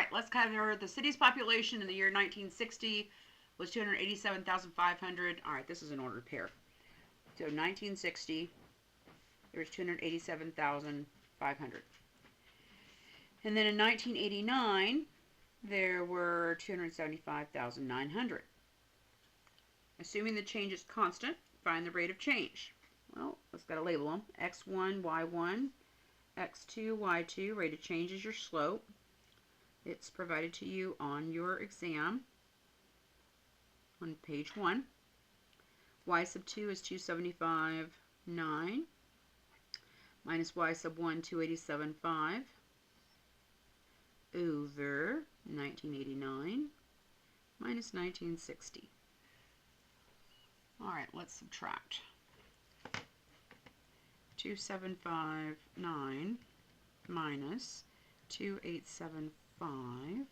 right, let's cover the city's population in the year 1960 was 287,500. All right, this is an ordered pair. So 1960, there was 287,500. And then in 1989, there were 275,900. Assuming the change is constant, find the rate of change. Well, let's gotta label them. X1, Y1, X2, Y2. Rate of change is your slope. It's provided to you on your exam on page 1. Y sub 2 is 275.9 minus Y sub 1, 287.5 over 1989 minus 1960. All right, let's subtract. 275.9 minus 287.5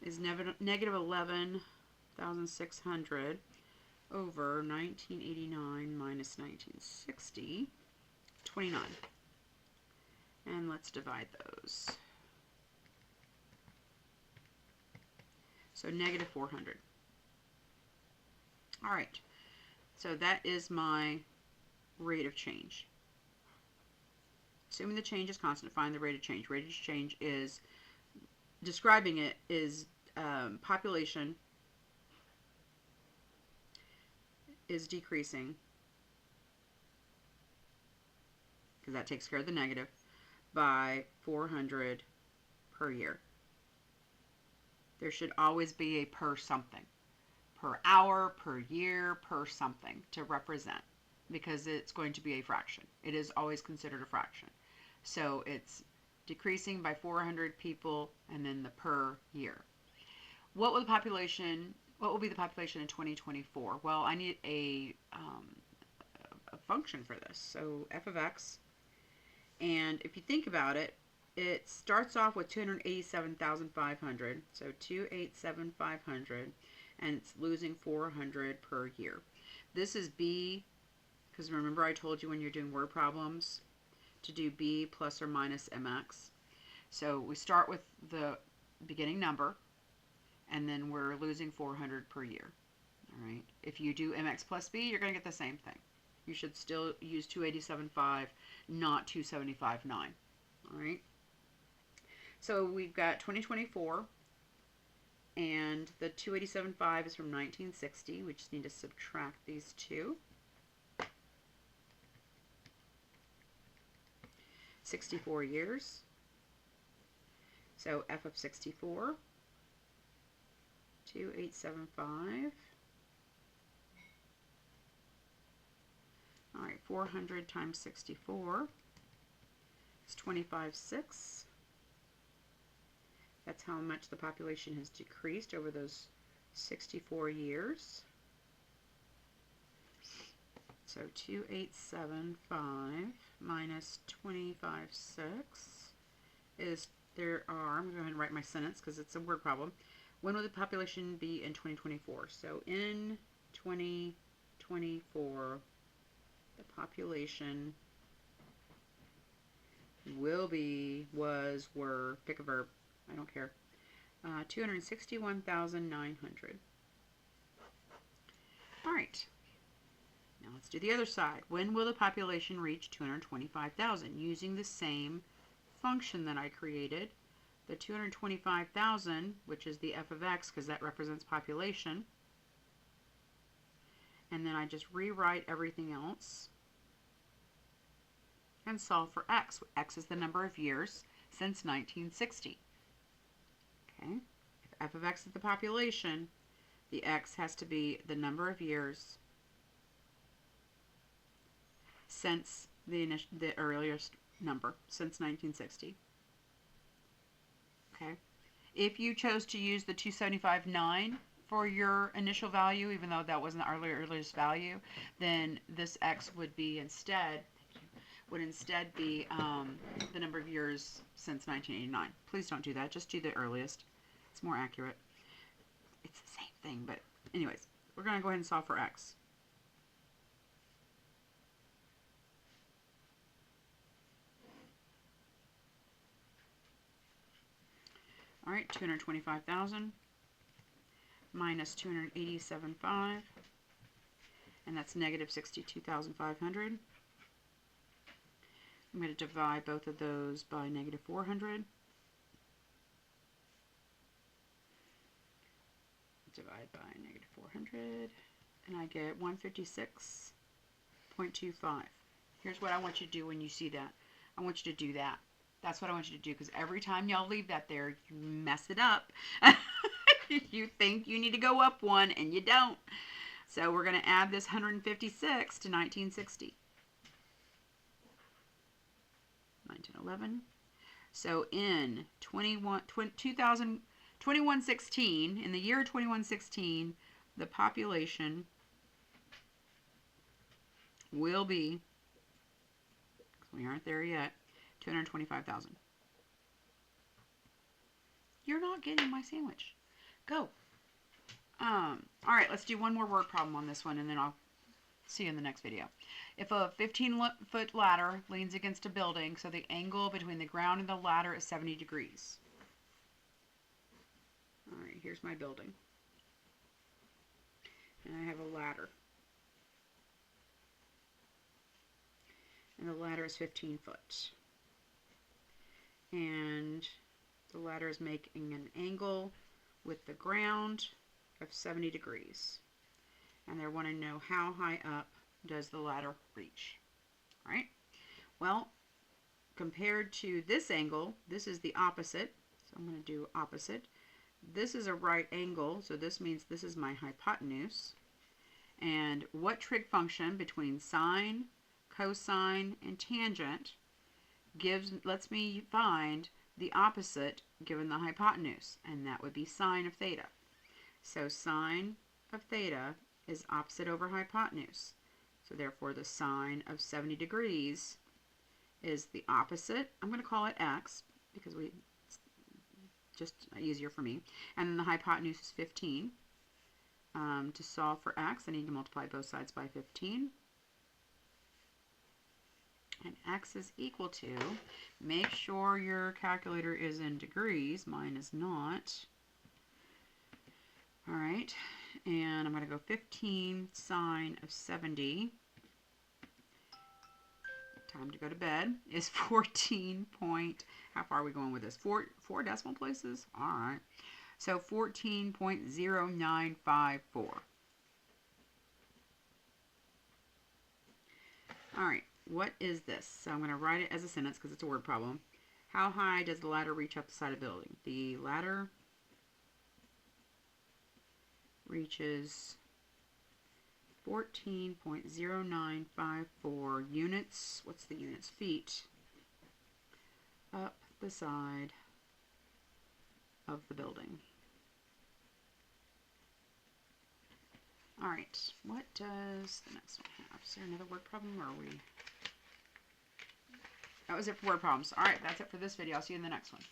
is negative 11,600 over 1989 minus 1960, 29. And let's divide those. So negative 400. All right, so that is my rate of change. Assuming the change is constant, find the rate of change. Rate of change is, describing it is population is decreasing, because that takes care of the negative, by 400 per year. There should always be a per something. Per hour, per year, per something to represent, because it's going to be a fraction. It is always considered a fraction. So it's decreasing by 400 people and then the per year. What will be the population in 2024? Well, I need a function for this. So f of x, and if you think about it, it starts off with 287,500, so 287,500, and it's losing 400 per year. This is b, because remember I told you when you're doing word problems to do b plus or minus mx. So we start with the beginning number, and then we're losing 400 per year. All right. If you do mx plus b, you're going to get the same thing. You should still use 287.5, not 275.9. All right. So we've got 2024, and the 287.5 is from 1960. We just need to subtract these two. 64 years. So f of 64, 287.5. All right, 400 times 64 is 25.6. That's how much the population has decreased over those 64 years. So 287.5 minus 25.6 is, there are, I'm going to go ahead and write my sentence because it's a word problem. When will the population be in 2024? So in 2024, the population will be, was, were, pick a verb, I don't care, 261,900. All right. Now let's do the other side. When will the population reach 225,000? Using the same function that I created, the 225,000, which is the f of x, because that represents population. And then I just rewrite everything else and solve for x. X is the number of years since 1960. Okay? If f of x is the population, the x has to be the number of years since the earliest number, since 1960. Okay. If you chose to use the 275.9 for your initial value, even though that wasn't the earliest value, then this x would be instead be the number of years since 1989. Please don't do that. Just do the earliest. It's more accurate. It's the same thing, but anyways, we're going to go ahead and solve for x. All right, 225,000 minus 287.5, and that's negative 62,500. I'm going to divide both of those by negative 400. Divide by negative 400, and I get 156.25. Here's what I want you to do when you see that. I want you to do that. That's what I want you to do, because every time y'all leave that there, you mess it up. You think you need to go up one, and you don't. So we're going to add this 156 to 1960. 1911. So in 2116, in the year 2116, the population will be, we aren't there yet, 225,000. You're not getting my sandwich. Go. All right, let's do one more word problem on this one, and then I'll see you in the next video. If a 15-foot ladder leans against a building, so the angle between the ground and the ladder is 70 degrees. All right, here's my building. And I have a ladder. And the ladder is 15 foot. And the ladder is making an angle with the ground of 70 degrees. And they're wanting to know how high up does the ladder reach. All right? Well, compared to this angle, this is the opposite. So I'm going to do opposite. This is a right angle, so this means this is my hypotenuse. And what trig function between sine, cosine, and tangent lets me find the opposite given the hypotenuse, and that would be sine of theta. So sine of theta is opposite over hypotenuse. So therefore the sine of 70 degrees is the opposite. I'm going to call it x because it's just easier for me. And then the hypotenuse is 15. To solve for x, I need to multiply both sides by 15. And x is equal to, make sure your calculator is in degrees. Mine is not. All right, and I'm going to go 15 sine of 70. Time to go to bed. Is 14 point, how far are we going with this? Four decimal places? All right. So 14.0954. All right, what is this? So I'm going to write it as a sentence because it's a word problem. How high does the ladder reach up the side of the building? The ladder reaches 14.0954 units. What's the units? Feet. Up the side of the building. All right, what does the next one have? Is there another word problem, or are we? That was it for word problems. All right, that's it for this video. I'll see you in the next one.